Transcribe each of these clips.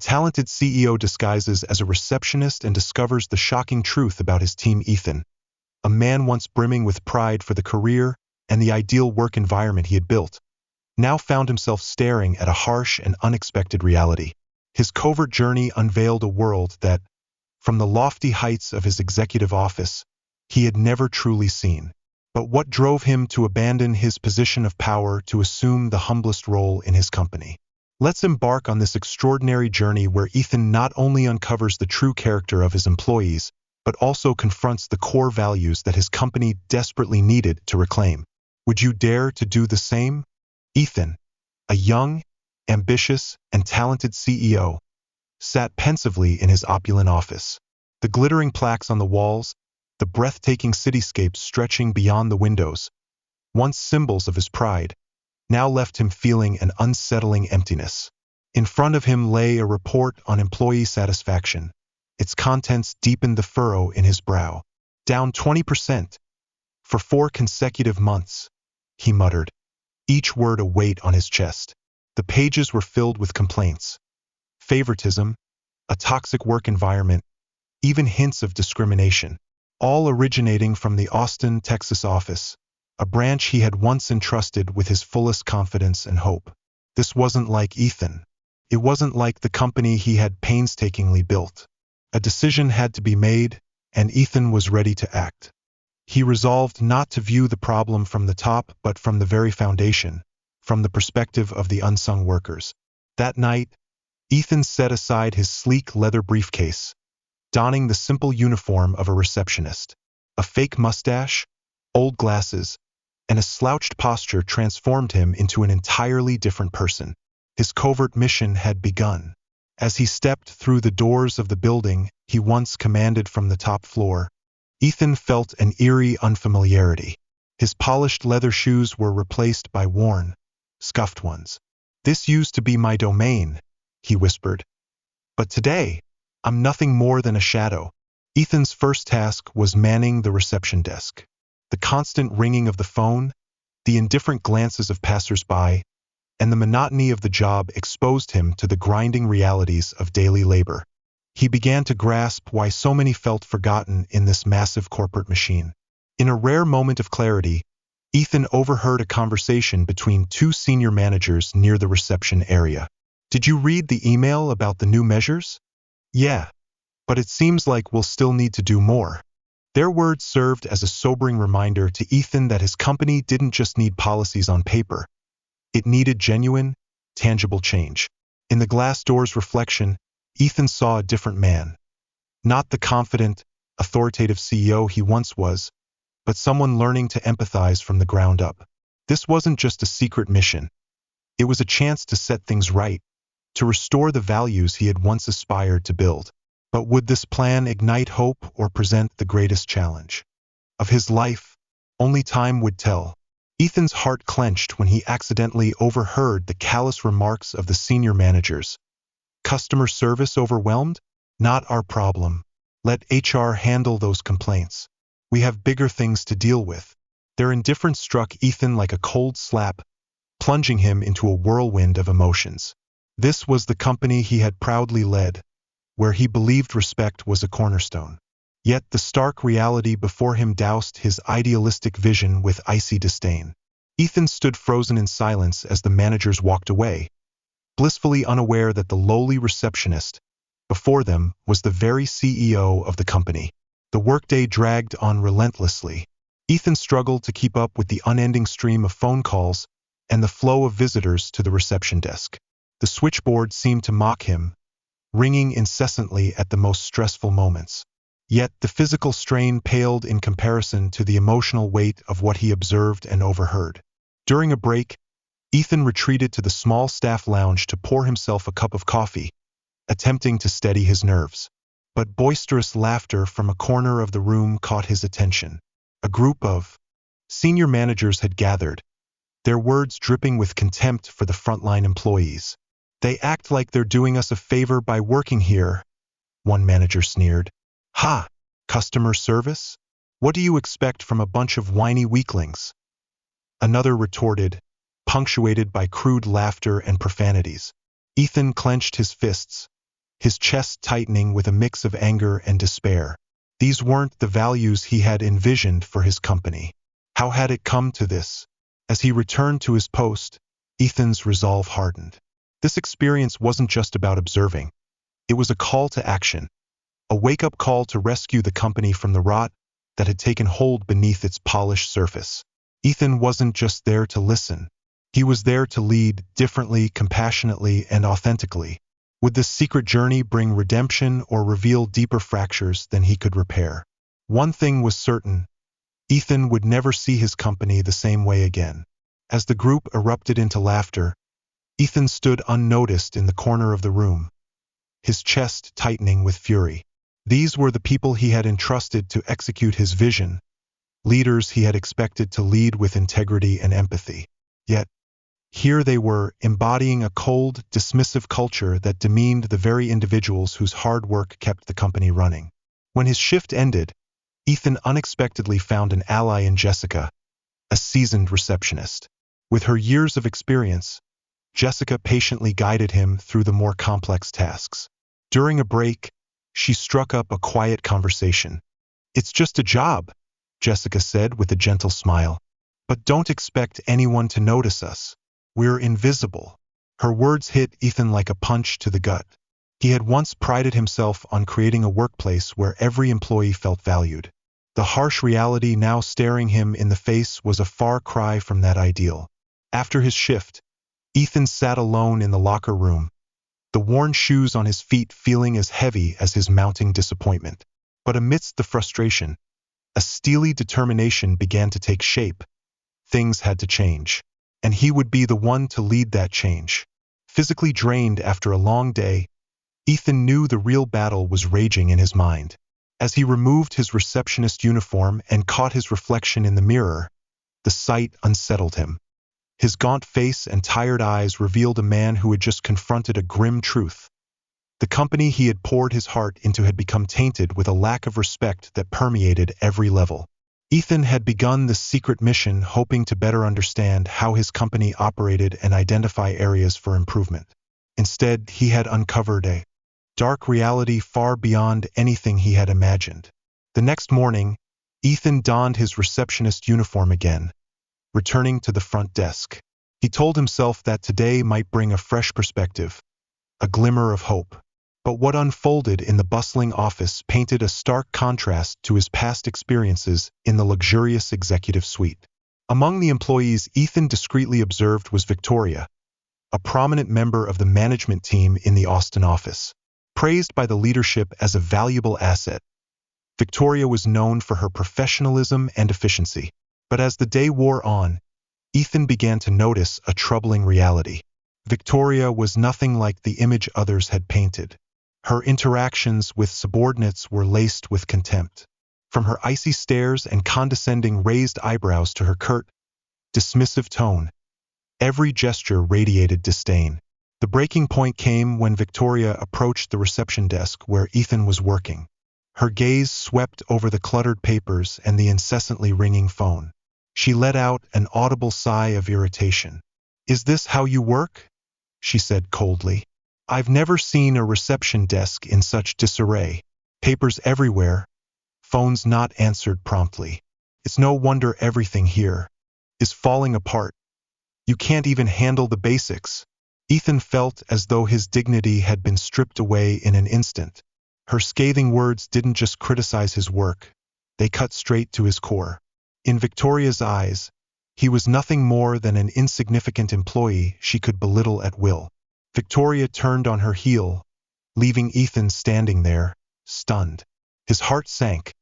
talented CEO disguises as a receptionist and discovers the shocking truth about his team. Ethan, a man once brimming with pride for the career and the ideal work environment he had built, now found himself staring at a harsh and unexpected reality. His covert journey unveiled a world that, from the lofty heights of his executive office, he had never truly seen. But what drove him to abandon his position of power to assume the humblest role in his company? Let's embark on this extraordinary journey where Ethan not only uncovers the true character of his employees, but also confronts the core values that his company desperately needed to reclaim. Would you dare to do the same? Ethan, a young, ambitious, and talented CEO, sat pensively in his opulent office. The glittering plaques on the walls, the breathtaking cityscapes stretching beyond the windows, once symbols of his pride, now left him feeling an unsettling emptiness. In front of him lay a report on employee satisfaction. Its contents deepened the furrow in his brow. Down 20%. For 4 consecutive months, he muttered, each word a weight on his chest. The pages were filled with complaints. Favoritism, a toxic work environment, even hints of discrimination, all originating from the Austin, Texas office, a branch he had once entrusted with his fullest confidence and hope. This wasn't like Ethan. It wasn't like the company he had painstakingly built. A decision had to be made, and Ethan was ready to act. He resolved not to view the problem from the top but from the very foundation, from the perspective of the unsung workers. That night, Ethan set aside his sleek leather briefcase, donning the simple uniform of a receptionist. A fake mustache, old glasses, and a slouched posture transformed him into an entirely different person. His covert mission had begun. As he stepped through the doors of the building he once commanded from the top floor, Ethan felt an eerie unfamiliarity. His polished leather shoes were replaced by worn, scuffed ones. "This used to be my domain," he whispered. "But today, I'm nothing more than a shadow." Ethan's first task was manning the reception desk. The constant ringing of the phone, the indifferent glances of passers-by, and the monotony of the job exposed him to the grinding realities of daily labor. He began to grasp why so many felt forgotten in this massive corporate machine. In a rare moment of clarity, Ethan overheard a conversation between 2 senior managers near the reception area. "Did you read the email about the new measures?" "Yeah, but it seems like we'll still need to do more." Their words served as a sobering reminder to Ethan that his company didn't just need policies on paper. It needed genuine, tangible change. In the glass door's reflection, Ethan saw a different man. Not the confident, authoritative CEO he once was, but someone learning to empathize from the ground up. This wasn't just a secret mission. It was a chance to set things right, to restore the values he had once aspired to build. But would this plan ignite hope or present the greatest challenge of his life? Only time would tell. Ethan's heart clenched when he accidentally overheard the callous remarks of the senior managers. "Customer service overwhelmed? Not our problem. Let HR handle those complaints. We have bigger things to deal with." Their indifference struck Ethan like a cold slap, plunging him into a whirlwind of emotions. This was the company he had proudly led, where he believed respect was a cornerstone. Yet the stark reality before him doused his idealistic vision with icy disdain. Ethan stood frozen in silence as the managers walked away, blissfully unaware that the lowly receptionist before them was the very CEO of the company. The workday dragged on relentlessly. Ethan struggled to keep up with the unending stream of phone calls and the flow of visitors to the reception desk. The switchboard seemed to mock him, ringing incessantly at the most stressful moments. Yet the physical strain paled in comparison to the emotional weight of what he observed and overheard. During a break, Ethan retreated to the small staff lounge to pour himself a cup of coffee, attempting to steady his nerves. But boisterous laughter from a corner of the room caught his attention. A group of senior managers had gathered, their words dripping with contempt for the frontline employees. "They act like they're doing us a favor by working here," one manager sneered. "Ha! Customer service? What do you expect from a bunch of whiny weaklings?" Another retorted, punctuated by crude laughter and profanities. Ethan clenched his fists, his chest tightening with a mix of anger and despair. These weren't the values he had envisioned for his company. How had it come to this? As he returned to his post, Ethan's resolve hardened. This experience wasn't just about observing. It was a call to action, a wake-up call to rescue the company from the rot that had taken hold beneath its polished surface. Ethan wasn't just there to listen. He was there to lead differently, compassionately, and authentically. Would this secret journey bring redemption or reveal deeper fractures than he could repair? One thing was certain: Ethan would never see his company the same way again. As the group erupted into laughter, Ethan stood unnoticed in the corner of the room, his chest tightening with fury. These were the people he had entrusted to execute his vision, leaders he had expected to lead with integrity and empathy. Yet, here they were, embodying a cold, dismissive culture that demeaned the very individuals whose hard work kept the company running. When his shift ended, Ethan unexpectedly found an ally in Jessica, a seasoned receptionist. With her years of experience, Jessica patiently guided him through the more complex tasks. During a break, she struck up a quiet conversation. "It's just a job," Jessica said with a gentle smile. "But don't expect anyone to notice us. We're invisible." Her words hit Ethan like a punch to the gut. He had once prided himself on creating a workplace where every employee felt valued. The harsh reality now staring him in the face was a far cry from that ideal. After his shift, Ethan sat alone in the locker room, the worn shoes on his feet feeling as heavy as his mounting disappointment. But amidst the frustration, a steely determination began to take shape. Things had to change, and he would be the one to lead that change. Physically drained after a long day, Ethan knew the real battle was raging in his mind. As he removed his receptionist uniform and caught his reflection in the mirror, the sight unsettled him. His gaunt face and tired eyes revealed a man who had just confronted a grim truth. The company he had poured his heart into had become tainted with a lack of respect that permeated every level. Ethan had begun this secret mission hoping to better understand how his company operated and identify areas for improvement. Instead, he had uncovered a dark reality far beyond anything he had imagined. The next morning, Ethan donned his receptionist uniform again, returning to the front desk. He told himself that today might bring a fresh perspective, a glimmer of hope. But what unfolded in the bustling office painted a stark contrast to his past experiences in the luxurious executive suite. Among the employees Ethan discreetly observed was Victoria, a prominent member of the management team in the Austin office. Praised by the leadership as a valuable asset, Victoria was known for her professionalism and efficiency. But as the day wore on, Ethan began to notice a troubling reality. Victoria was nothing like the image others had painted. Her interactions with subordinates were laced with contempt. From her icy stares and condescending raised eyebrows to her curt, dismissive tone, every gesture radiated disdain. The breaking point came when Victoria approached the reception desk where Ethan was working. Her gaze swept over the cluttered papers and the incessantly ringing phone. She let out an audible sigh of irritation. "Is this how you work?" she said coldly. "I've never seen a reception desk in such disarray. Papers everywhere, phones not answered promptly. It's no wonder everything here is falling apart. You can't even handle the basics." Ethan felt as though his dignity had been stripped away in an instant. Her scathing words didn't just criticize his work, they cut straight to his core. In Victoria's eyes, he was nothing more than an insignificant employee she could belittle at will. Victoria turned on her heel, leaving Ethan standing there, stunned. His heart sank,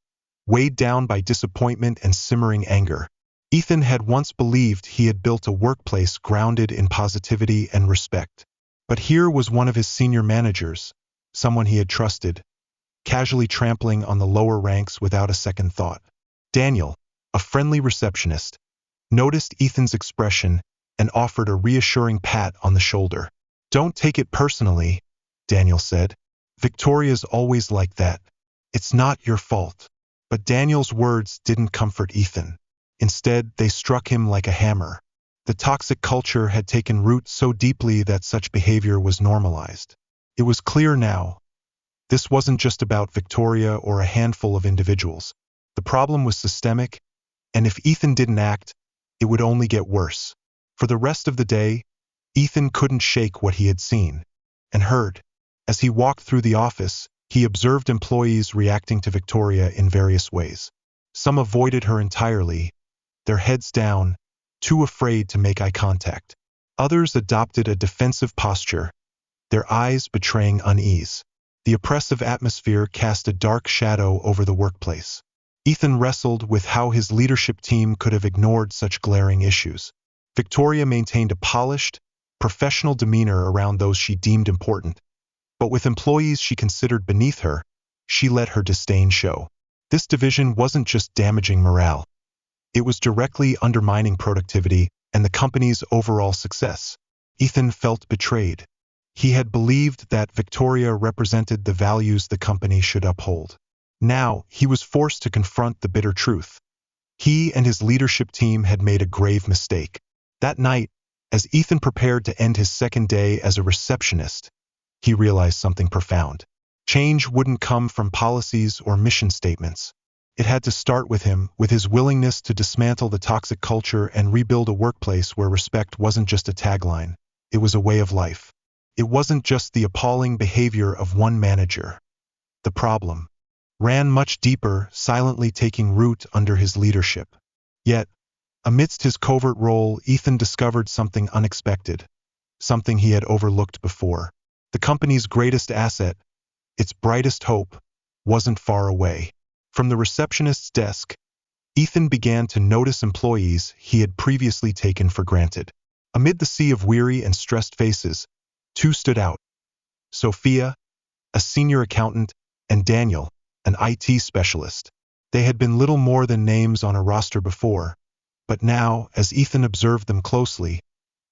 weighed down by disappointment and simmering anger. Ethan had once believed he had built a workplace grounded in positivity and respect. But here was one of his senior managers, someone he had trusted, casually trampling on the lower ranks without a second thought. Daniel, a friendly receptionist, noticed Ethan's expression and offered a reassuring pat on the shoulder. "Don't take it personally," Daniel said. "Victoria's always like that. It's not your fault." But Daniel's words didn't comfort Ethan. Instead, they struck him like a hammer. The toxic culture had taken root so deeply that such behavior was normalized. It was clear now, This wasn't just about Victoria or a handful of individuals. The problem was systemic, and if Ethan didn't act, it would only get worse. For the rest of the day, Ethan couldn't shake what he had seen and heard. As he walked through the office, he observed employees reacting to Victoria in various ways. Some avoided her entirely, their heads down, too afraid to make eye contact. Others adopted a defensive posture, their eyes betraying unease. The oppressive atmosphere cast a dark shadow over the workplace. Ethan wrestled with how his leadership team could have ignored such glaring issues. Victoria maintained a polished, professional demeanor around those she deemed important, but with employees she considered beneath her, she let her disdain show. This division wasn't just damaging morale. It was directly undermining productivity and the company's overall success. Ethan felt betrayed. He had believed that Victoria represented the values the company should uphold. Now, he was forced to confront the bitter truth. He and his leadership team had made a grave mistake. That night, as Ethan prepared to end his second day as a receptionist, he realized something profound. Change wouldn't come from policies or mission statements. It had to start with him, with his willingness to dismantle the toxic culture and rebuild a workplace where respect wasn't just a tagline, it was a way of life. It wasn't just the appalling behavior of one manager. The problem ran much deeper, silently taking root under his leadership. Yet, amidst his covert role, Ethan discovered something unexpected, something he had overlooked before. The company's greatest asset, its brightest hope, wasn't far away. From the receptionist's desk, Ethan began to notice employees he had previously taken for granted. Amid the sea of weary and stressed faces, two stood out: Sophia, a senior accountant, and Daniel, an IT specialist. They had been little more than names on a roster before, but now, as Ethan observed them closely,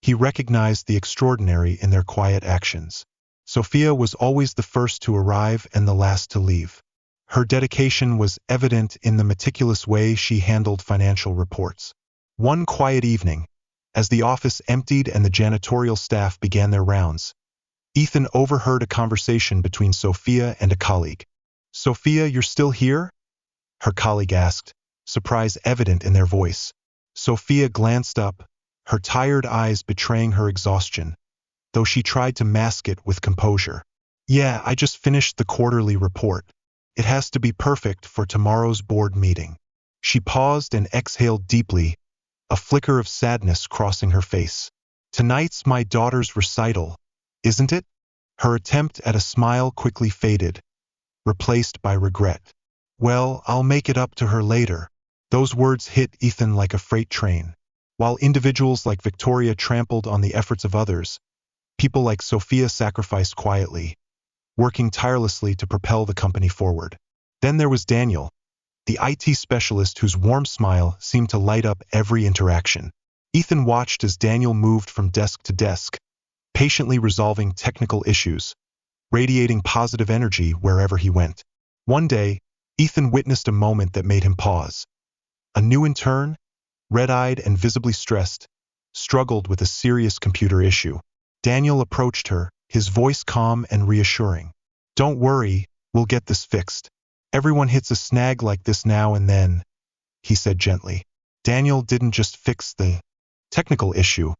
he recognized the extraordinary in their quiet actions. Sophia was always the first to arrive and the last to leave. Her dedication was evident in the meticulous way she handled financial reports. One quiet evening, as the office emptied and the janitorial staff began their rounds, Ethan overheard a conversation between Sophia and a colleague. "Sophia, you're still here?" her colleague asked, surprise evident in their voice. Sophia glanced up, her tired eyes betraying her exhaustion, though she tried to mask it with composure. "Yeah, I just finished the quarterly report. It has to be perfect for tomorrow's board meeting." She paused and exhaled deeply, a flicker of sadness crossing her face. "Tonight's my daughter's recital, isn't it?" Her attempt at a smile quickly faded, replaced by regret. "Well, I'll make it up to her later." Those words hit Ethan like a freight train. While individuals like Victoria trampled on the efforts of others, people like Sophia sacrificed quietly, working tirelessly to propel the company forward. Then there was Daniel, the IT specialist whose warm smile seemed to light up every interaction. Ethan watched as Daniel moved from desk to desk, patiently resolving technical issues, radiating positive energy wherever he went. One day, Ethan witnessed a moment that made him pause. A new intern, red-eyed and visibly stressed, struggled with a serious computer issue. Daniel approached her, his voice calm and reassuring. "Don't worry, we'll get this fixed. Everyone hits a snag like this now and then," he said gently. Daniel didn't just fix the technical issue.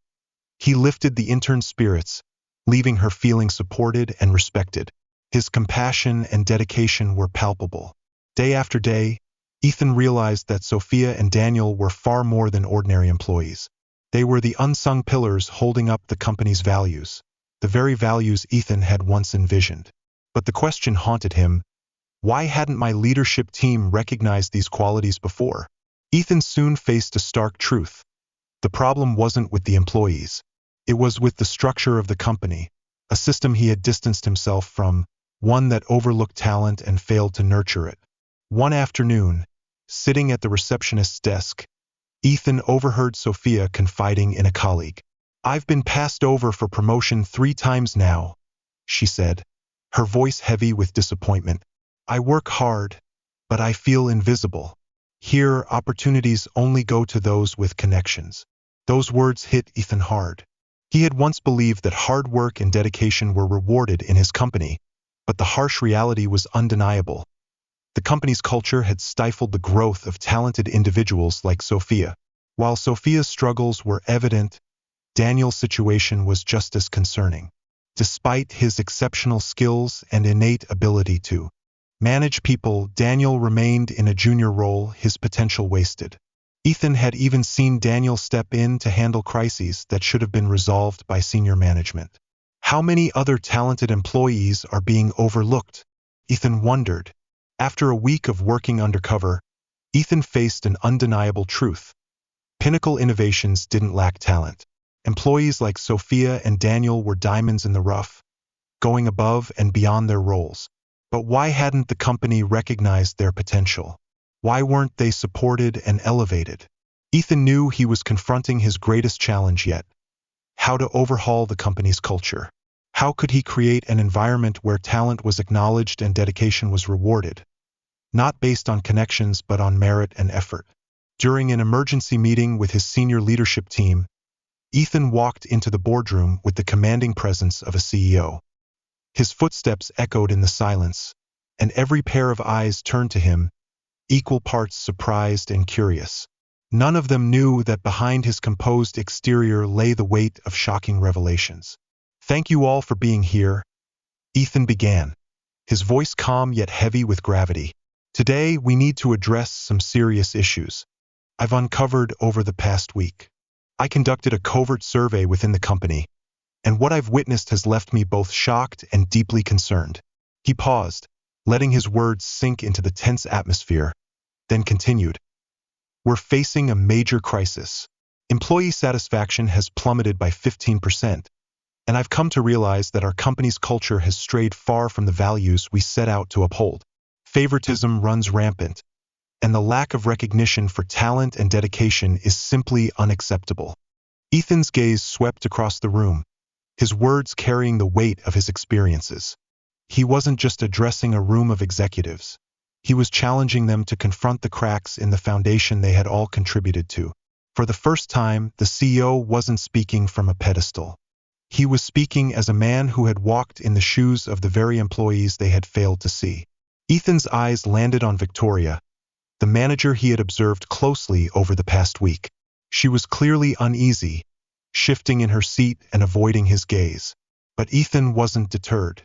He lifted the intern's spirits, leaving her feeling supported and respected. His compassion and dedication were palpable. Day after day, Ethan realized that Sophia and Daniel were far more than ordinary employees. They were the unsung pillars holding up the company's values, the very values Ethan had once envisioned. But the question haunted him: why hadn't my leadership team recognized these qualities before? Ethan soon faced a stark truth. The problem wasn't with the employees. It was with the structure of the company, a system he had distanced himself from, one that overlooked talent and failed to nurture it. One afternoon, sitting at the receptionist's desk, Ethan overheard Sophia confiding in a colleague. "I've been passed over for promotion 3 times now," she said, her voice heavy with disappointment. "I work hard, but I feel invisible. Here, opportunities only go to those with connections." Those words hit Ethan hard. He had once believed that hard work and dedication were rewarded in his company, But the harsh reality was undeniable. The company's culture had stifled the growth of talented individuals like Sophia. While Sophia's struggles were evident, Daniel's situation was just as concerning. Despite his exceptional skills and innate ability to manage people, Daniel remained in a junior role, his potential wasted. Ethan had even seen Daniel step in to handle crises that should have been resolved by senior management. How many other talented employees are being overlooked? Ethan wondered. After a week of working undercover, Ethan faced an undeniable truth. Pinnacle Innovations didn't lack talent. Employees like Sophia and Daniel were diamonds in the rough, going above and beyond their roles. But why hadn't the company recognized their potential? Why weren't they supported and elevated? Ethan knew he was confronting his greatest challenge yet: how to overhaul the company's culture. How could he create an environment where talent was acknowledged and dedication was rewarded, not based on connections but on merit and effort? During an emergency meeting with his senior leadership team, Ethan walked into the boardroom with the commanding presence of a CEO. His footsteps echoed in the silence, and every pair of eyes turned to him, equal parts surprised and curious. None of them knew that behind his composed exterior lay the weight of shocking revelations. "Thank you all for being here," Ethan began, his voice calm yet heavy with gravity. "Today, we need to address some serious issues I've uncovered over the past week. I conducted a covert survey within the company, and what I've witnessed has left me both shocked and deeply concerned." He paused, letting his words sink into the tense atmosphere, then continued. "We're facing a major crisis. Employee satisfaction has plummeted by 15%, and I've come to realize that our company's culture has strayed far from the values we set out to uphold. Favoritism runs rampant, and the lack of recognition for talent and dedication is simply unacceptable." Ethan's gaze swept across the room, his words carrying the weight of his experiences. He wasn't just addressing a room of executives. He was challenging them to confront the cracks in the foundation they had all contributed to. For the first time, the CEO wasn't speaking from a pedestal. He was speaking as a man who had walked in the shoes of the very employees they had failed to see. Ethan's eyes landed on Victoria, the manager he had observed closely over the past week. She was clearly uneasy, shifting in her seat and avoiding his gaze. But Ethan wasn't deterred.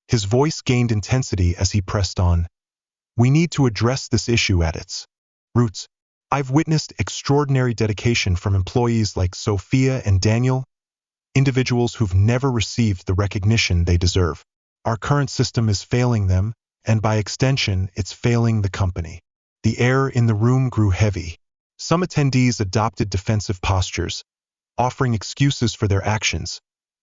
His voice gained intensity as he pressed on. "We need to address this issue at its roots. I've witnessed extraordinary dedication from employees like Sophia and Daniel, individuals who've never received the recognition they deserve. Our current system is failing them, and by extension, it's failing the company." The air in the room grew heavy. Some attendees adopted defensive postures, offering excuses for their actions,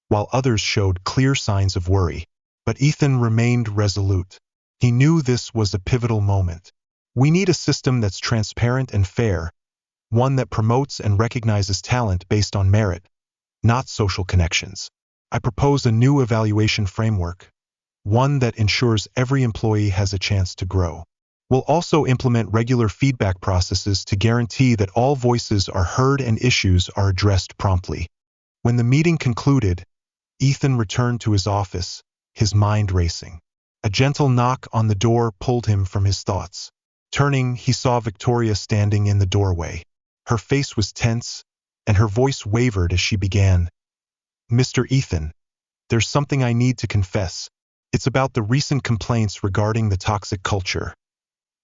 while others showed clear signs of worry. But Ethan remained resolute. He knew this was a pivotal moment. "We need a system that's transparent and fair, one that promotes and recognizes talent based on merit, not social connections. I propose a new evaluation framework, one that ensures every employee has a chance to grow. We'll also implement regular feedback processes to guarantee that all voices are heard and issues are addressed promptly." When the meeting concluded, Ethan returned to his office, his mind racing. A gentle knock on the door pulled him from his thoughts. Turning, he saw Victoria standing in the doorway. Her face was tense, and her voice wavered as she began. "Mr. Ethan, there's something I need to confess. It's about the recent complaints regarding the toxic culture."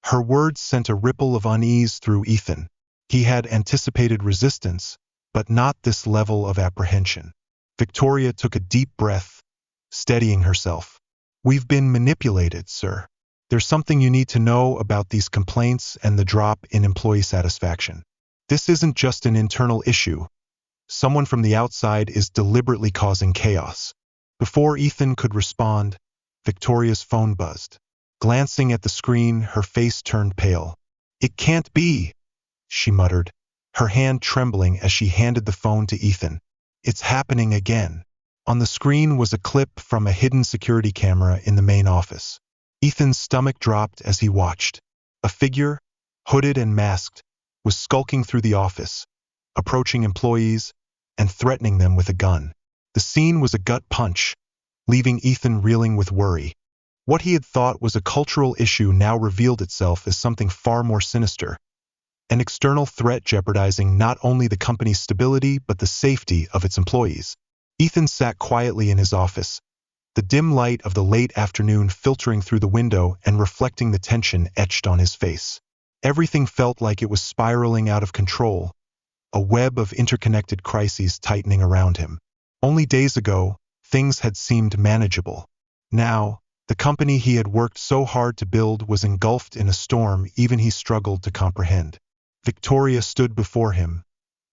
Her words sent a ripple of unease through Ethan. He had anticipated resistance, but not this level of apprehension. Victoria took a deep breath, steadying herself. "We've been manipulated, sir. There's something you need to know about these complaints and the drop in employee satisfaction. This isn't just an internal issue. Someone from the outside is deliberately causing chaos." Before Ethan could respond, Victoria's phone buzzed. Glancing at the screen, her face turned pale. "It can't be," she muttered, her hand trembling as she handed the phone to Ethan. "It's happening again." On the screen was a clip from a hidden security camera in the main office. Ethan's stomach dropped as he watched. A figure, hooded and masked, was skulking through the office, approaching employees and threatening them with a gun. The scene was a gut punch, leaving Ethan reeling with worry. What he had thought was a cultural issue now revealed itself as something far more sinister, an external threat jeopardizing not only the company's stability but the safety of its employees. Ethan sat quietly in his office, the dim light of the late afternoon filtering through the window and reflecting the tension etched on his face. Everything felt like it was spiraling out of control, a web of interconnected crises tightening around him. Only days ago, things had seemed manageable. Now, the company he had worked so hard to build was engulfed in a storm even he struggled to comprehend. Victoria stood before him,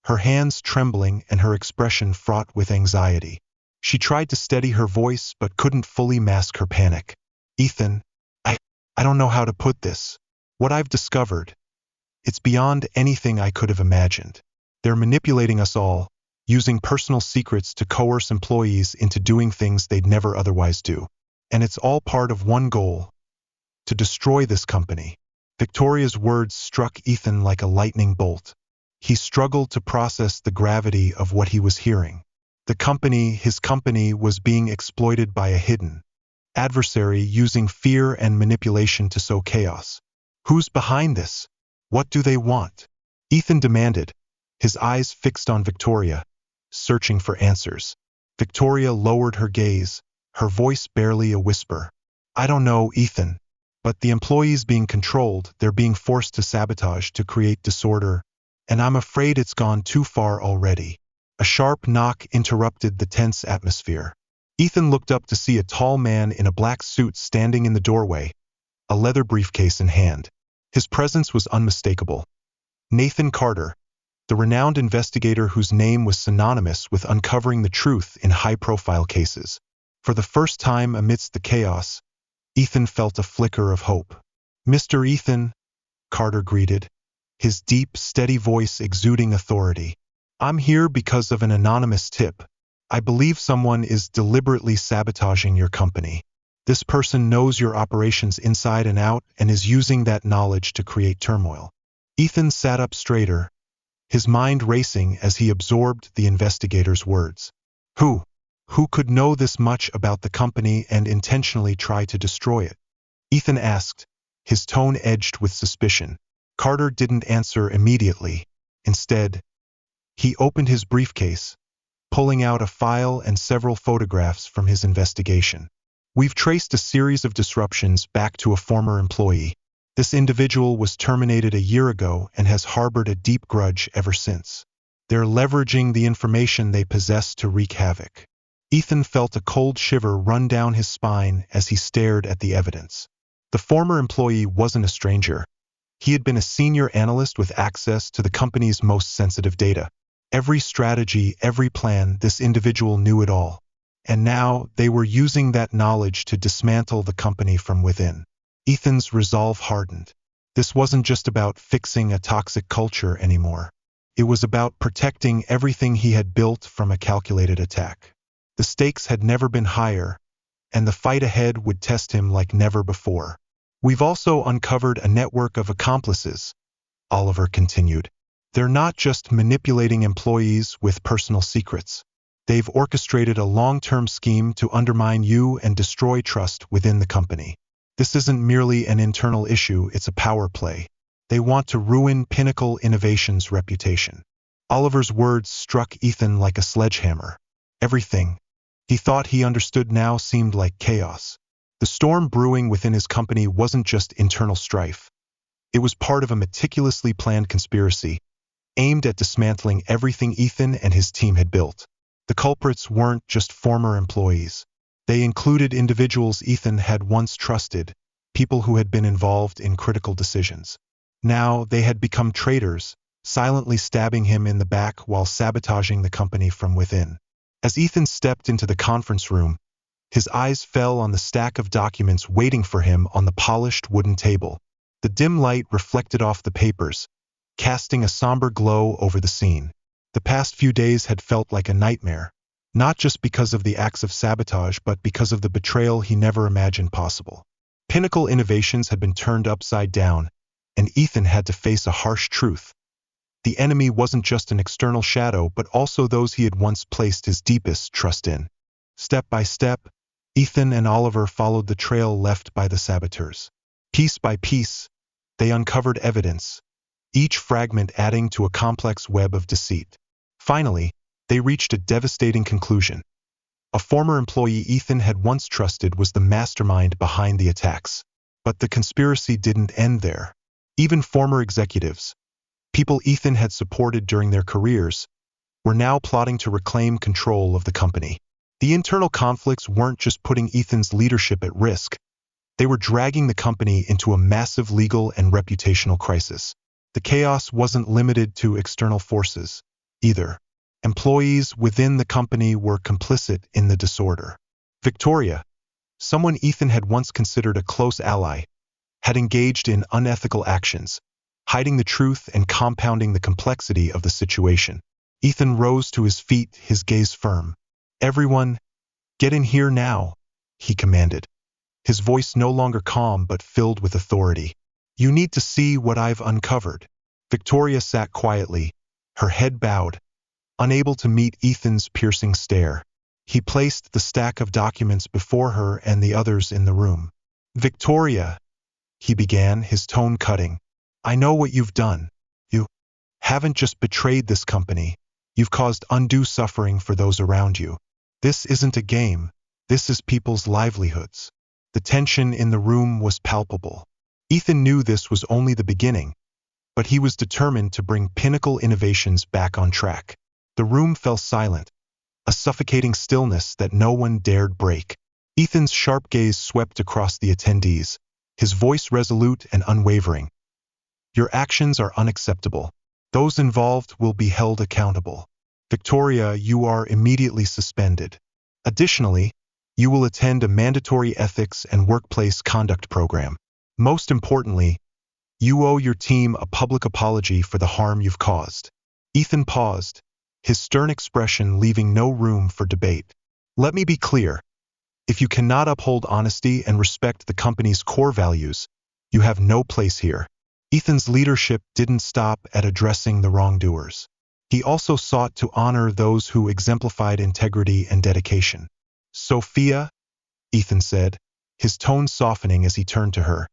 her hands trembling and her expression fraught with anxiety. She tried to steady her voice but couldn't fully mask her panic. Ethan, I don't know how to put this. What I've discovered, it's beyond anything I could have imagined. They're manipulating us all, using personal secrets to coerce employees into doing things they'd never otherwise do. And it's all part of one goal, to destroy this company. Victoria's words struck Ethan like a lightning bolt. He struggled to process the gravity of what he was hearing. His company, was being exploited by a hidden adversary using fear and manipulation to sow chaos. Who's behind this? What do they want? Ethan demanded, his eyes fixed on Victoria, searching for answers. Victoria lowered her gaze, her voice barely a whisper. I don't know, Ethan. But the employees being controlled, they're being forced to sabotage to create disorder, and I'm afraid it's gone too far already. A sharp knock interrupted the tense atmosphere. Ethan looked up to see a tall man in a black suit standing in the doorway, a leather briefcase in hand. His presence was unmistakable. Nathan Carter, the renowned investigator whose name was synonymous with uncovering the truth in high-profile cases. For the first time amidst the chaos, Ethan felt a flicker of hope. Mr. Ethan, Carter greeted, his deep, steady voice exuding authority. I'm here because of an anonymous tip. I believe someone is deliberately sabotaging your company. This person knows your operations inside and out and is using that knowledge to create turmoil. Ethan sat up straighter, his mind racing as he absorbed the investigator's words. Who could know this much about the company and intentionally try to destroy it? Ethan asked, his tone edged with suspicion. Carter didn't answer immediately. Instead, he opened his briefcase, pulling out a file and several photographs from his investigation. We've traced a series of disruptions back to a former employee. This individual was terminated a year ago and has harbored a deep grudge ever since. They're leveraging the information they possess to wreak havoc. Ethan felt a cold shiver run down his spine as he stared at the evidence. The former employee wasn't a stranger. He had been a senior analyst with access to the company's most sensitive data. Every strategy, every plan, this individual knew it all. And now they were using that knowledge to dismantle the company from within. Ethan's resolve hardened. This wasn't just about fixing a toxic culture anymore. It was about protecting everything he had built from a calculated attack. The stakes had never been higher, and the fight ahead would test him like never before. We've also uncovered a network of accomplices, Oliver continued. They're not just manipulating employees with personal secrets. They've orchestrated a long-term scheme to undermine you and destroy trust within the company. This isn't merely an internal issue, it's a power play. They want to ruin Pinnacle Innovation's reputation. Oliver's words struck Ethan like a sledgehammer. Everything he thought he understood now seemed like chaos. The storm brewing within his company wasn't just internal strife. It was part of a meticulously planned conspiracy, aimed at dismantling everything Ethan and his team had built. The culprits weren't just former employees. They included individuals Ethan had once trusted, people who had been involved in critical decisions. Now they had become traitors, silently stabbing him in the back while sabotaging the company from within. As Ethan stepped into the conference room, his eyes fell on the stack of documents waiting for him on the polished wooden table. The dim light reflected off the papers, casting a somber glow over the scene. The past few days had felt like a nightmare, not just because of the acts of sabotage but because of the betrayal he never imagined possible. Pinnacle Innovations had been turned upside down, and Ethan had to face a harsh truth. The enemy wasn't just an external shadow but also those he had once placed his deepest trust in. Step by step, Ethan and Oliver followed the trail left by the saboteurs. Piece by piece, they uncovered evidence, each fragment adding to a complex web of deceit. Finally, they reached a devastating conclusion. A former employee Ethan had once trusted was the mastermind behind the attacks. But the conspiracy didn't end there. Even former executives, people Ethan had supported during their careers, were now plotting to reclaim control of the company. The internal conflicts weren't just putting Ethan's leadership at risk, they were dragging the company into a massive legal and reputational crisis. The chaos wasn't limited to external forces, either. Employees within the company were complicit in the disorder. Victoria, someone Ethan had once considered a close ally, had engaged in unethical actions, hiding the truth and compounding the complexity of the situation. Ethan rose to his feet, his gaze firm. "Everyone, get in here now," he commanded. His voice no longer calm but filled with authority. "You need to see what I've uncovered." Victoria sat quietly, her head bowed, unable to meet Ethan's piercing stare. He placed the stack of documents before her and the others in the room. "Victoria," he began, his tone cutting, "I know what you've done. You haven't just betrayed this company, you've caused undue suffering for those around you. This isn't a game, this is people's livelihoods." The tension in the room was palpable. Ethan knew this was only the beginning, but he was determined to bring Pinnacle Innovations back on track. The room fell silent, a suffocating stillness that no one dared break. Ethan's sharp gaze swept across the attendees, his voice resolute and unwavering. "Your actions are unacceptable. Those involved will be held accountable. Victoria, you are immediately suspended. Additionally, you will attend a mandatory ethics and workplace conduct program. Most importantly, you owe your team a public apology for the harm you've caused." Ethan paused, his stern expression leaving no room for debate. "Let me be clear. If you cannot uphold honesty and respect the company's core values, you have no place here." Ethan's leadership didn't stop at addressing the wrongdoers. He also sought to honor those who exemplified integrity and dedication. "Sophia," Ethan said, his tone softening as he turned to her,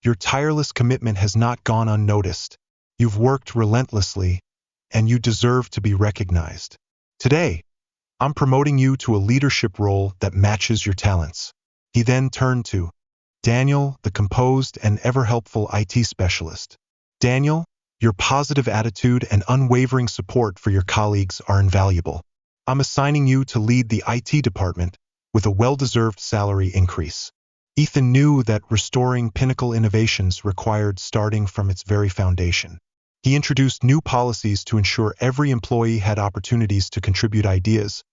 "your tireless commitment has not gone unnoticed. You've worked relentlessly, and you deserve to be recognized. Today, I'm promoting you to a leadership role that matches your talents." He then turned to Daniel, the composed and ever-helpful IT specialist. "Daniel, your positive attitude and unwavering support for your colleagues are invaluable. I'm assigning you to lead the IT department with a well-deserved salary increase." Ethan knew that restoring Pinnacle Innovations required starting from its very foundation. He introduced new policies to ensure every employee had opportunities to contribute ideas,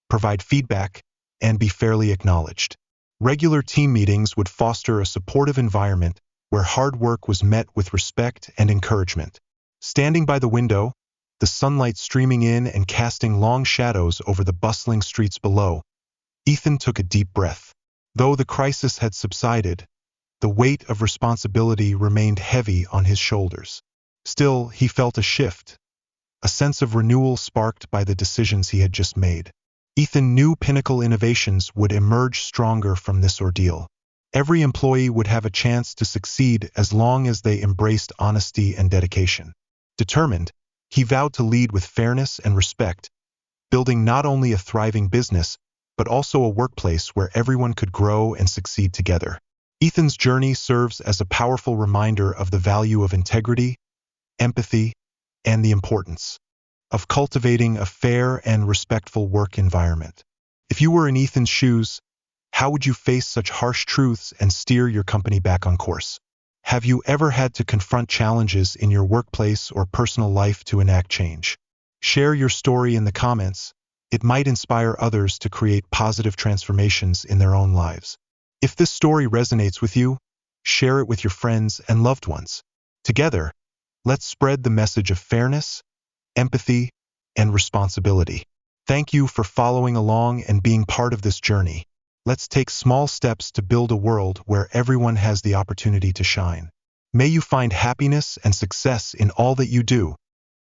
provide feedback, and be fairly acknowledged. Regular team meetings would foster a supportive environment where hard work was met with respect and encouragement. Standing by the window, the sunlight streaming in and casting long shadows over the bustling streets below, Ethan took a deep breath. Though the crisis had subsided, the weight of responsibility remained heavy on his shoulders. Still, he felt a shift, a sense of renewal sparked by the decisions he had just made. Ethan knew Pinnacle Innovations would emerge stronger from this ordeal. Every employee would have a chance to succeed as long as they embraced honesty and dedication. Determined, he vowed to lead with fairness and respect, building not only a thriving business, but also a workplace where everyone could grow and succeed together. Ethan's journey serves as a powerful reminder of the value of integrity, empathy, and the importance of cultivating a fair and respectful work environment. If you were in Ethan's shoes, how would you face such harsh truths and steer your company back on course? Have you ever had to confront challenges in your workplace or personal life to enact change? Share your story in the comments. It might inspire others to create positive transformations in their own lives. If this story resonates with you, share it with your friends and loved ones. Together, let's spread the message of fairness, empathy, and responsibility. Thank you for following along and being part of this journey. Let's take small steps to build a world where everyone has the opportunity to shine. May you find happiness and success in all that you do.